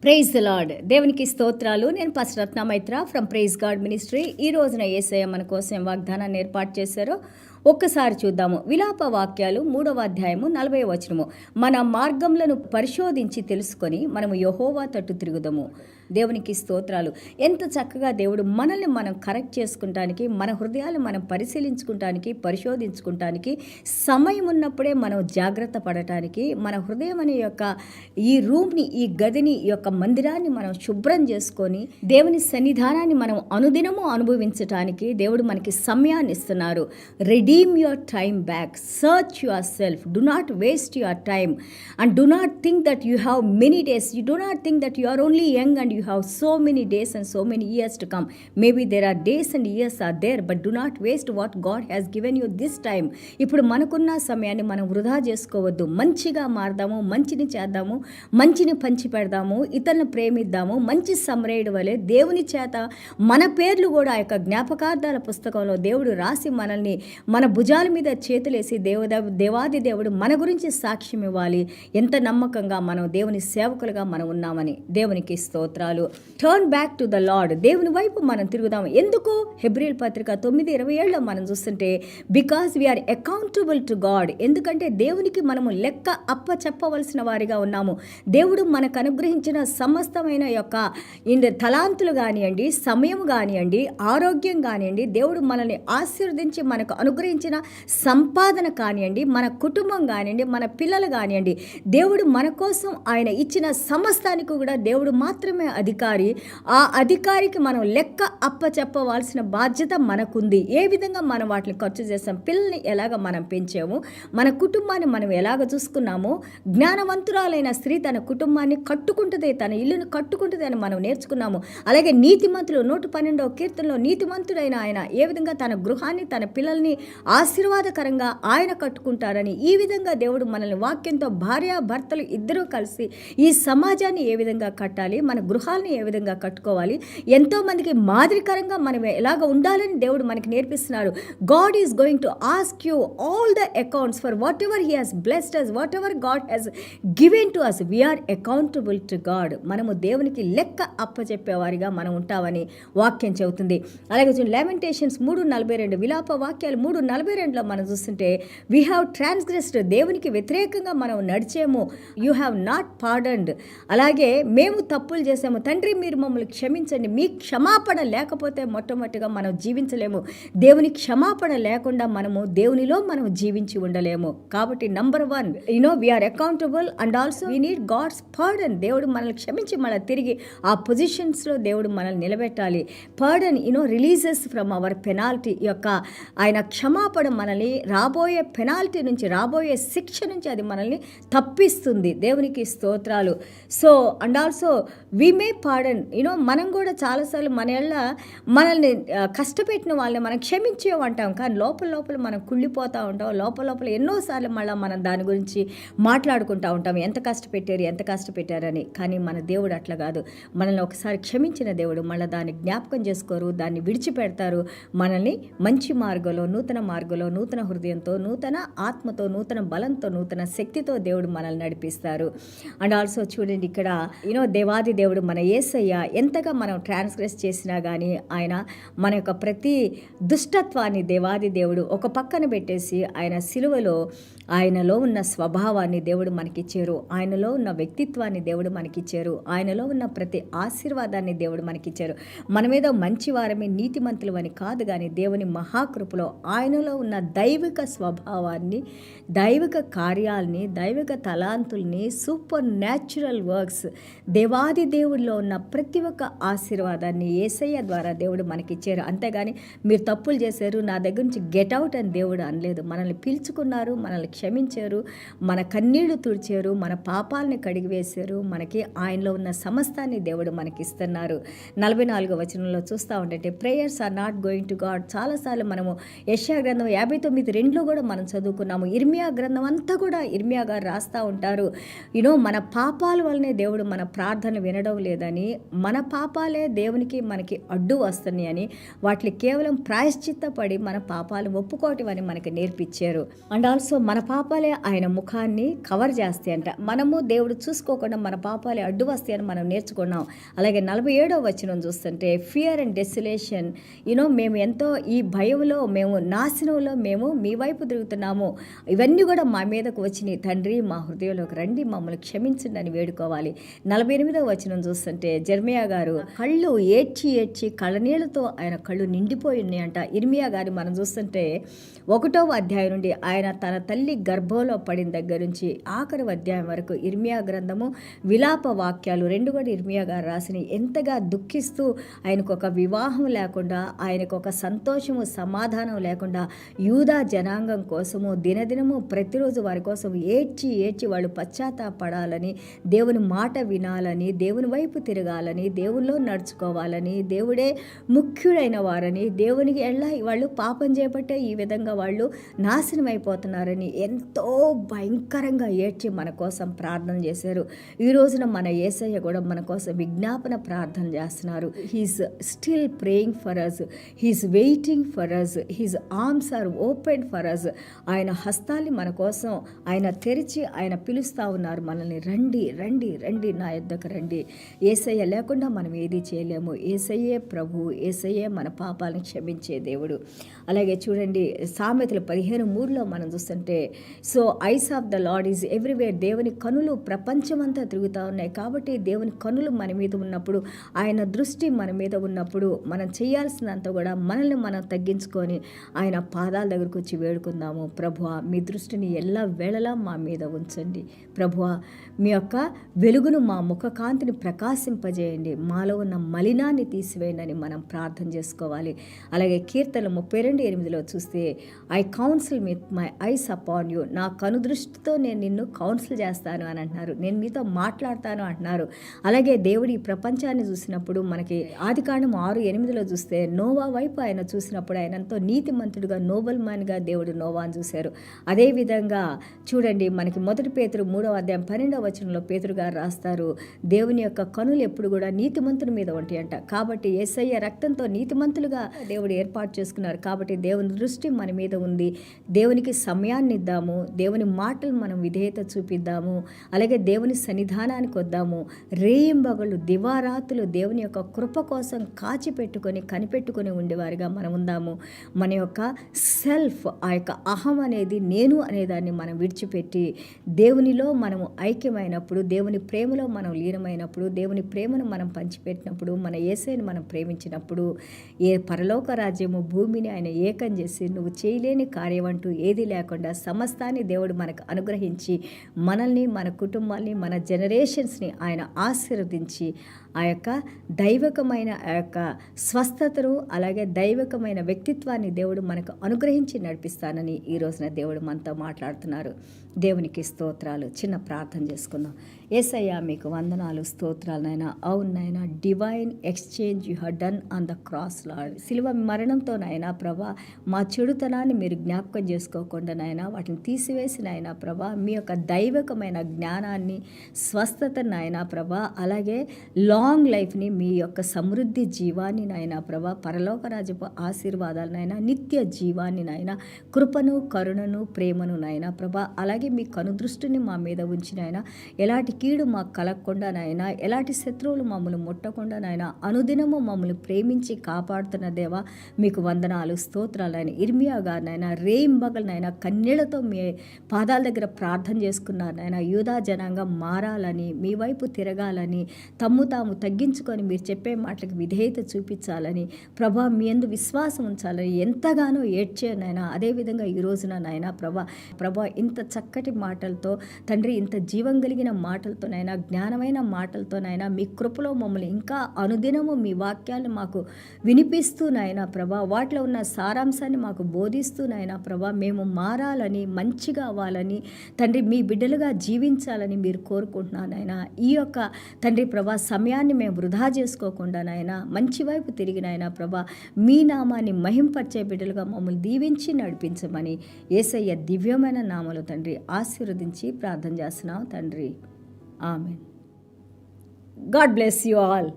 Praise the lord. దేవునికి స్తోత్రాలు. నేను pastor Ratna Maitra from praise God ministry. ఈ రోజున యేసయ్య మన కోసం వాగ్దానాన్ని ఏర్పాటు చేశారో ఒక్కసారి చూద్దాము. విలాప వాక్యాలు 3వ అధ్యాయము 40వ వచనము. మన మార్గములను పరిశోధించి తెలుసుకొని మనము యెహోవా తట్టు తిరుగుదము. దేవునికి స్తోత్రాలు. ఎంత చక్కగా దేవుడు మనల్ని మనం కరెక్ట్ చేసుకుంటానికి, మన హృదయాలు మనం పరిశీలించుకుంటానికి, పరిశోధించుకుంటానికి సమయం ఉన్నప్పుడే మనం జాగ్రత్త పడటానికి, మన హృదయం అనే యొక్క ఈ రూమ్ని, ఈ గదిని, ఈ యొక్క మందిరాన్ని మనం శుభ్రం చేసుకొని దేవుని సన్నిధానాన్ని మనం అనుదినము అనుభవించటానికి దేవుడు మనకి సమయాన్ని ఇస్తున్నారు. Redeem your time back. Search yourself. Do not waste your time. And do not think that you have many days. You do not think that you are only young and you have so many days and so many years to come. Maybe there are days and years are there, but do not waste what God has given you this time. ఇప్పుడు మనకున్న సమయాన్ని మనం వృధా చేసుకోవద్దు. మంచిగా మారదాము, మంచిని చేద్దాము, మంచిని పంచి పెడదాము, ఇతరులను ప్రేమిద్దాము. మంచి సమరయుడు వలె దేవుని చేత మన పేర్లు కూడా ఆ యొక్క జ్ఞాపకార్థాల పుస్తకంలో దేవుడు రాసి మనల్ని మన భుజాల మీద చేతులేసి దేవాది దేవుడు మన గురించి సాక్ష్యం ఇవ్వాలి. ఎంత నమ్మకంగా మనం దేవుని సేవకులుగా మనం ఉన్నామని. దేవునికి స్తోత్రాలు. Turn back to the lord. దేవుని వైపు మనం తిరుగుదాం. ఎందుకు? హెబ్రీయుల పత్రిక 9:27 మనం చూస్తుంటే because we are accountable to God. ఎందుకంటే దేవునికి మనము లెక్క అప్ప చెప్పవలసిన వారిగా ఉన్నాము. దేవుడు మనకు అనుగ్రహించిన సమస్తమైన యొక్క తలాంతులు కానివ్వండి, సమయం కానివ్వండి, ఆరోగ్యం కానివ్వండి, దేవుడు మనల్ని ఆశీర్వదించి మనకు అనుగ్రహించిన సంపాదన కానివ్వండి, మన కుటుంబం కానివ్వండి, మన పిల్లలు కానివ్వండి, దేవుడు మన కోసం ఆయన ఇచ్చిన సమస్తానికి కూడా దేవుడు మాత్రమే అధికారి. ఆ అధికారికి మనం లెక్క అప్ప చెప్పవలసిన బాధ్యత మనకుంది. ఏ విధంగా మనం వాటిని ఖర్చు చేస్తాం, పిల్లల్ని ఎలాగ మనం పెంచాము, మన కుటుంబాన్ని మనం ఎలాగ చూసుకున్నామో, జ్ఞానవంతురాలైన స్త్రీ తన కుటుంబాన్ని కట్టుకుంటుంది, తన ఇల్లును కట్టుకుంటుంది అని మనం నేర్చుకున్నాము. అలాగే నీతిమంతులు 112వ కీర్తనలో నీతిమంతుడైన ఆయన ఏ విధంగా తన గృహాన్ని, తన పిల్లల్ని ఆశీర్వాదకరంగా ఆయన కట్టుకుంటారని, ఈ విధంగా దేవుడు మనల్ని వాక్యంతో భార్యాభర్తలు ఇద్దరూ కలిసి ఈ సమాజాన్ని ఏ విధంగా కట్టాలి, మన గృహాలని ఏ విధంగా కట్టుకోవాలి, ఎంతోమందికి మాదిరికరంగా మనం ఎలాగ ఉండాలని దేవుడు మనకి నేర్పిస్తున్నారు. God is going to ask you all the accounts for whatever he has blessed us, whatever God has given to us. We are accountable to God. మనము దేవునికి లెక్క అప్పచెప్పేవారిగా మనం ఉంటామని వాక్యం చెబుతుంది. అలాగే లెమెంటేషన్స్ 3:42 విలాప వాక్యాలు 3:42లో మనం చూస్తుంటే వీ హ్యావ్ ట్రాన్స్గ్రెస్డ్. దేవునికి వ్యతిరేకంగా మనం నడిచేము. You have not pardoned. అలాగే మేము తప్పులు చేసాము, తండ్రి మీరు మమ్మల్ని క్షమించండి. మీ క్షమాపణ లేకపోతే మొట్టమొదటిగా మనం జీవించలేము. దేవుని క్షమాపణ లేకుండా మనము దేవునిలో మనం జీవించి ఉండలేము. కాబట్టి number 1 we are accountable and also we need God's pardon. దేవుడు మనల్ని క్షమించి మళ్ళీ తిరిగి ఆ పొజిషన్స్లో దేవుడు మనల్ని నిలబెట్టాలి. Pardon releases from our penalty. యొక్క ఆయన క్షమాపణ మనల్ని రాబోయే పెనాల్టీ నుంచి, రాబోయే శిక్ష నుంచి అది మనల్ని తప్పిస్తుంది. దేవునికి స్తోత్రాలు. So and also we may pardon. మనం కూడా చాలాసార్లు మనల్ని కష్టపెట్టిన వాళ్ళని మనం క్షమించేవంటాం, కానీ లోపల మనం కుళ్ళిపోతూ ఉంటాం. లోపల ఎన్నోసార్లు మళ్ళీ మనం దాని గురించి మాట్లాడుకుంటూ ఉంటాం, ఎంత కష్టపెట్టారని. కానీ మన దేవుడు అట్లా కాదు. మనల్ని ఒకసారి క్షమించిన దేవుడు మళ్ళీ దాన్ని జ్ఞాపకం చేసుకోరు, దాన్ని విడిచిపెడతారు. మనల్ని మంచి మార్గంలో, నూతన మార్గంలో, నూతన హృదయంతో, నూతన ఆత్మతో, నూతన బలంతో, నూతన శక్తితో దేవుడు మనల్ని నడిపిస్తారు. అండ్ ఆల్సో చూడండి ఇక్కడ దేవాది దేవుడు మన యేసయ్య ఎంతగా మనం ట్రాన్స్గ్రెస్ చేసినా కానీ ఆయన మన యొక్క ప్రతి దుష్టత్వాన్ని దేవాది దేవుడు ఒక పక్కన పెట్టేసి ఆయన సిలువలో ఆయనలో ఉన్న స్వభావాన్ని దేవుడు మనకిచ్చారు, ఆయనలో ఉన్న వ్యక్తిత్వాన్ని దేవుడు మనకిచ్చారు, ఆయనలో ఉన్న ప్రతి ఆశీర్వాదాన్ని దేవుడు మనకిచ్చారు. మనమేదో మంచివారమే నీతిమంతులు అని కాదు, కానీ దేవుని మహాకృపలో ఆయనలో ఉన్న దైవిక స్వభావాన్ని, దైవిక కార్యాలని, దైవిక తలాంతుల్ని, సూపర్ న్యాచురల్ వర్క్స్, దేవాది దేవుడిలో ఉన్న ప్రతి ఒక్క ఆశీర్వాదాన్ని యేసయ్య ద్వారా దేవుడు మనకిచ్చారు. అంతేగాని మీరు తప్పులు చేశారు, నా దగ్గర నుంచి గెట్ అవుట్ అని దేవుడు అనలేదు. మనల్ని పిలుచుకున్నారు, మనల్ని క్షమించారు, మన కన్నీళ్లు తుడిచారు, మన పాపాలని కడిగివేశారు. మనకి ఆయనలో ఉన్న సమస్తాన్ని దేవుడు మనకి ఇస్తున్నారు. 44వ వచనంలో చూస్తూ ఉంటే prayers are not going to God. చాలాసార్లు మనము యెషయా గ్రంథం 59:2 కూడా మనం చదువుకున్నాము. ఇర్మియా గ్రంథం అంతా కూడా ఇర్మియా గారు రాస్తూ ఉంటారు. మన పాపాల వల్లనే దేవుడు మన ప్రార్థన వినడం లేదని, మన పాపాలే దేవునికి మనకి అడ్డు వస్తున్నాయి అని, వాటిని కేవలం ప్రాయశ్చిత్తపడి మన పాపాలు ఒప్పుకోవటం అని మనకి నేర్పించారు. అండ్ ఆల్సో మన పాపాలే ఆయన ముఖాన్ని కవర్ చేస్తాయంట. మనము దేవుడు చూసుకోకుండా మన పాపాలే అడ్డు వస్తాయని మనం నేర్చుకున్నాం. అలాగే 47వ వచనం చూస్తుంటే ఫియర్ అండ్ డెసిలేషన్, మేము ఎంతో ఈ భయంలో, మేము నాశనంలో మేము మీ వైపు తిరుగుతున్నాము, ఇవన్నీ కూడా మా మీదకు వచ్చినాయి తండ్రి, మా హృదయంలోకి రండి, మమ్మల్ని క్షమించండి అని వేడుకోవాలి. 48వ వచనం చూస్తుంటే జెర్మియా గారు కళ్ళు ఏడ్చి ఏడ్చి కళ్ళనీళ్లతో ఆయన కళ్ళు నిండిపోయి ఉన్నాయంట. ఇర్మియా గారు మనం చూస్తుంటే 1వ అధ్యాయం నుండి ఆయన తన తల్లి గర్భంలో పడిన దగ్గర నుంచి ఆఖరి అధ్యాయం వరకు ఇర్మియా గ్రంథము విలాప వాక్యాలు 2 కూడా ఇర్మియా గారు రాసిన ఎంతగా దుఃఖిస్తూ ఆయనకు ఒక వివాహం లేకుండా, ఆయనకు ఒక సంతోషము సమాధానం లేకుండా యూదా జనాంగం కోసము దినదినము ప్రతిరోజు వారి కోసం ఏడ్చి ఏడ్చి వాళ్ళు పశ్చాత్తాపడాలని, దేవుని మాట వినాలని, దేవుని వైపు తిరగాలని, దేవునిలో నడుచుకోవాలని, దేవుడే ముఖ్యుడైన వారని, దేవునికి వాళ్ళు పాపం చేపట్టే ఈ విధంగా వాళ్ళు నాశనం అయిపోతున్నారని ఎంతో భయంకరంగా ఏడ్చి మన కోసం ప్రార్థన చేశారు. ఈ రోజున మన యేసయ్య కూడా మన కోసం విజ్ఞాపన ప్రార్థన చేస్తున్నారు. He's still praying for us, he's waiting for us, his arms are open for us. ఆయన హస్తాల్ని మన కోసం ఆయన తెరిచి ఆయన పిలుస్తూ ఉన్నారు మనల్ని, రండి రండి రండి నా యొద్దకు రండి. యేసయ్య లేకుండా మనం ఏది చేయలేము. యేసయ్యే ప్రభు, యేసయ్యే మన పాపాలను క్షమించే దేవుడు. అలాగే చూడండి సామెతలు 15:3 మనం చూస్తుంటే so eyes of the lord is everywhere, దేవుని కనులు ప్రపంచమంతా తిరుగుతూ ఉన్నాయి. కాబట్టి దేవుని కనులు మన మీద ఉన్నప్పుడు, ఆయన దృష్టి మన మీద ఉన్నప్పుడు మనం చేయాల్సినంత కూడా మనల్ని మనం తగ్గించుకొని ఆయన పాదాల దగ్గరకు వచ్చి వేడుకుందాము. ప్రభువా మీ దృష్టిని ఎల్ల వేళలా మా మీద ఉంచండి. ప్రభువా మీ యొక్క వెలుగును మా ముఖ కాంతిని ప్రకాశింపజేయండి, మాలో ఉన్న మలినాన్ని తీసివేయండి అని మనం ప్రార్థన చేసుకోవాలి. అలాగే కీర్తన 32:8 చూస్తే I council with my eyes upon you, నా కనుదృష్టితో నేను నిన్ను కౌన్సిల్ చేస్తాను అని అంటున్నారు, నేను మీతో మాట్లాడతాను అంటున్నారు. అలాగే దేవుడు ఈ ప్రపంచాన్ని చూసినప్పుడు మనకి ఆదికాండం 6:8 చూస్తే నోవా వైపు ఆయన చూసినప్పుడు ఆయన ఎంతో నీతిమంతుడుగా నోబల్ మ్యాన్గా దేవుడు నోవాను చూశారు. అదేవిధంగా చూడండి మనకి 1 పేతురు 3వ అధ్యాయం 12వ వచనంలో పేతురు గారు రాస్తారు, దేవుని యొక్క కనులు ఎప్పుడు కూడా నీతిమంతుని మీద ఉంటాయంట. కాబట్టి యేసయ్య రక్తంతో నీతిమంతులుగా దేవుడు ఏర్పాటు చేసుకున్నారు. కాబట్టి దేవుని దృష్టి మన మీద ఉంది. దేవునికి సమయాన్ని ఇద్దాము, దేవుని మాటలు మనం విధేయత చూపిద్దాము. అలాగే దేవుని సన్నిధానానికి వద్దాము. రేయింబగళ్ళు దివారాతులు దేవుని యొక్క కృప కోసం కాచిపెట్టుకొని కనిపెట్టుకొని ఉండేవారిగా మనం ఉందాము. మన యొక్క సెల్ఫ్, ఆ యొక్క అహం అనేది నేను అనేదాన్ని మనం విడిచిపెట్టి దేవునిలో మనము ఐక్యమైనప్పుడు, దేవుని ప్రేమలో మనం లీనమైనప్పుడు, దేవుని ప్రేమను మనం పంచిపెట్టినప్పుడు, మన యేసయ్యను మనం ప్రేమించినప్పుడు ఏ పరలోక రాజ్యము భూమిని ఆయన ఏకం చేసి నువ్వు చేయలేని కార్యం అంటూ ఏది లేకుండా సమస్తాన్ని దేవుడు మనకు అనుగ్రహించి మనల్ని, మన కుటుంబాన్ని, మన జనరేషన్స్ని ఆయన ఆశీర్వదించి ఆ యొక్క దైవకమైన ఆ యొక్క స్వస్థతను అలాగే దైవకమైన వ్యక్తిత్వాన్ని దేవుడు మనకు అనుగ్రహించి నడిపిస్తానని ఈ రోజున దేవుడు మనతో మాట్లాడుతున్నారు. దేవునికి స్తోత్రాలు. చిన్న ప్రార్థన చేసుకుందాం. యేసయ్యా మీకు వందనాలు, స్తోత్రాలు నాయనా. అవును నాయనా, divine exchange you have done on the cross lord. సిలువ మరణంతో నాయనా ప్రభా మా చెడుతనాన్ని మీరు జ్ఞాపకం చేసుకోకుండా నాయనా వాటిని తీసివేసి నాయనా ప్రభా మీ యొక్క దైవకమైన జ్ఞానాన్ని, స్వస్థత నాయనా ప్రభా, అలాగే లాంగ్ లైఫ్ని, మీ యొక్క సమృద్ధి జీవాన్ని నాయనా ప్రభా, పరలోక రాజ్యపు ఆశీర్వాదాలు నాయనా, నిత్య జీవాన్ని నాయనా, కృపను, కరుణను, ప్రేమను నాయనా ప్రభా, అలాగే మీ కనుదృష్టిని మా మీద ఉంచిన ఆయన ఎలాంటి కీడు మాకు కలగకుండా నాయనా, ఎలాంటి శత్రువులు మమ్మల్ని ముట్టకుండా నాయనా, అనుదినము మమ్మల్ని ప్రేమించి కాపాడుతున్న దేవా మీకు వందనాలు, స్తోత్రాలు. ఆయన ఇర్మియా గారు నాయన రేయింబగలు నాయన కన్నీళ్లతో మీ పాదాల దగ్గర ప్రార్థన చేసుకున్నారు నాయన. యూదా జనాంగం మారాలని, మీ వైపు తిరగాలని, తాము తగ్గించుకొని మీరు చెప్పే మాటలకు విధేయత చూపించాలని, ప్రభా మీ యందు విశ్వాసం ఉంచాలని ఎంతగానో ఏడ్చారు నాయన. అదేవిధంగా ఈ రోజున నాయన ప్రభా ఇంత చక్కటి మాటలతో తండ్రి, ఇంత జీవం కలిగిన మాటలతో నాయన, జ్ఞానమైన మాటలతో నాయన, మీ కృపలో మమ్మల్ని ఇంకా అనుదినము మీ వాక్యాలను మాకు వినిపిస్తూ నాయన ప్రభా, వాటిలో ఉన్న సారాంశాన్ని మాకు బోధిస్తూ నాయన ప్రభా, మేము మారాలని, మంచిగా అవ్వాలని తండ్రి, మీ బిడ్డలుగా జీవించాలని మీరు కోరుకుంటున్నాను నాయన. ఈ యొక్క తండ్రి ప్రభా సమయాన్ని మేము వృధా చేసుకోకుండా నాయన మంచి వైపు తిరిగి నాయన ప్రభా మీ నామాన్ని మహింపరిచే బిడ్డలుగా మమ్మల్ని దీవించి నడిపించమని యేసయ్య దివ్యమైన నామములో తండ్రి ఆశీర్వదించి ప్రార్థన చేస్తున్నాం తండ్రి. Amen. God bless you all.